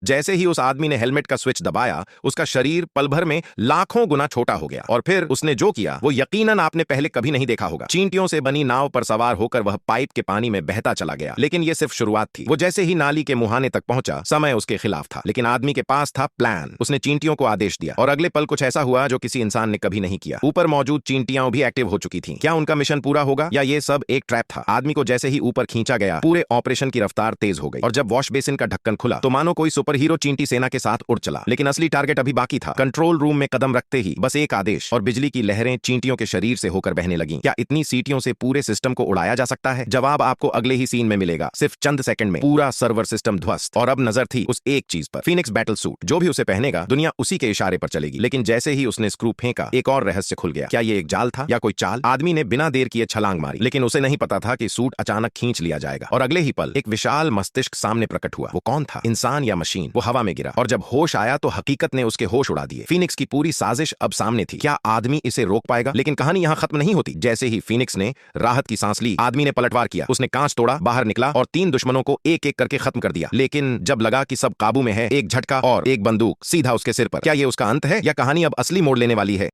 जैसे ही उस आदमी ने हेलमेट का स्विच दबाया, उसका शरीर पल भर में लाखों गुना छोटा हो गया। और फिर उसने जो किया वो यकीनन आपने पहले कभी नहीं देखा होगा। चींटियों से बनी नाव पर सवार होकर वह पाइप के पानी में बहता चला गया। लेकिन ये सिर्फ शुरुआत थी। वो जैसे ही नाली के मुहाने तक पहुंचा, समय उसके खिलाफ था, लेकिन आदमी के पास था प्लान। उसने चींटियों को आदेश दिया और अगले पल कुछ ऐसा हुआ जो किसी इंसान ने कभी नहीं किया। ऊपर मौजूद चींटियां भी एक्टिव हो चुकी थीं। क्या उनका मिशन पूरा होगा या ये सब एक ट्रैप था? आदमी को जैसे ही ऊपर खींचा गया, पूरे ऑपरेशन की रफ्तार तेज हो गई और जब वॉश बेसिन का ढक्कन खुला तो मानो कोई सुपर हीरो चींटी सेना के साथ उड़ चला। लेकिन असली टारगेट अभी बाकी था। कंट्रोल रूम में कदम रखते ही बस एक आदेश और बिजली की लहरें चींटियों के शरीर से होकर बहने लगीं। क्या इतनी सीटियों से पूरे सिस्टम को उड़ाया जा सकता है? जवाब आपको अगले ही सीन में मिलेगा। सिर्फ चंद सेकंड में पूरा सर्वर सिस्टम ध्वस्त। और अब नजर थी उस एक चीज पर, फीनिक्स बैटल सूट। जो भी उसे पहनेगा दुनिया उसी के इशारे पर चलेगी। लेकिन जैसे ही उसने स्क्रू फेंका, एक और रहस्य खुल गया। क्या ये एक जाल था या कोई चाल? आदमी ने बिना देर किए छलांग मारी, लेकिन उसे नहीं पता था कि सूट अचानक खींच लिया जाएगा। और अगले ही पल एक विशाल मस्तिष्क सामने प्रकट हुआ। वो कौन था, इंसान या मशीन? वो हवा में गिरा और जब होश आया तो हकीकत ने उसके होश उड़ा दिए। फीनिक्स की पूरी साजिश अब सामने थी। क्या आदमी इसे रोक पाएगा? लेकिन कहानी यहां खत्म नहीं होती। जैसे ही फीनिक्स ने राहत की सांस ली, आदमी ने पलटवार किया। उसने कांच तोड़ा, बाहर निकला और 3 दुश्मनों को एक एक करके खत्म कर दिया। लेकिन जब लगा कि सब काबू में है, एक झटका और एक बंदूक सीधा उसके सिर पर। क्या ये उसका अंत है या कहानी अब असली मोड़ लेने वाली है?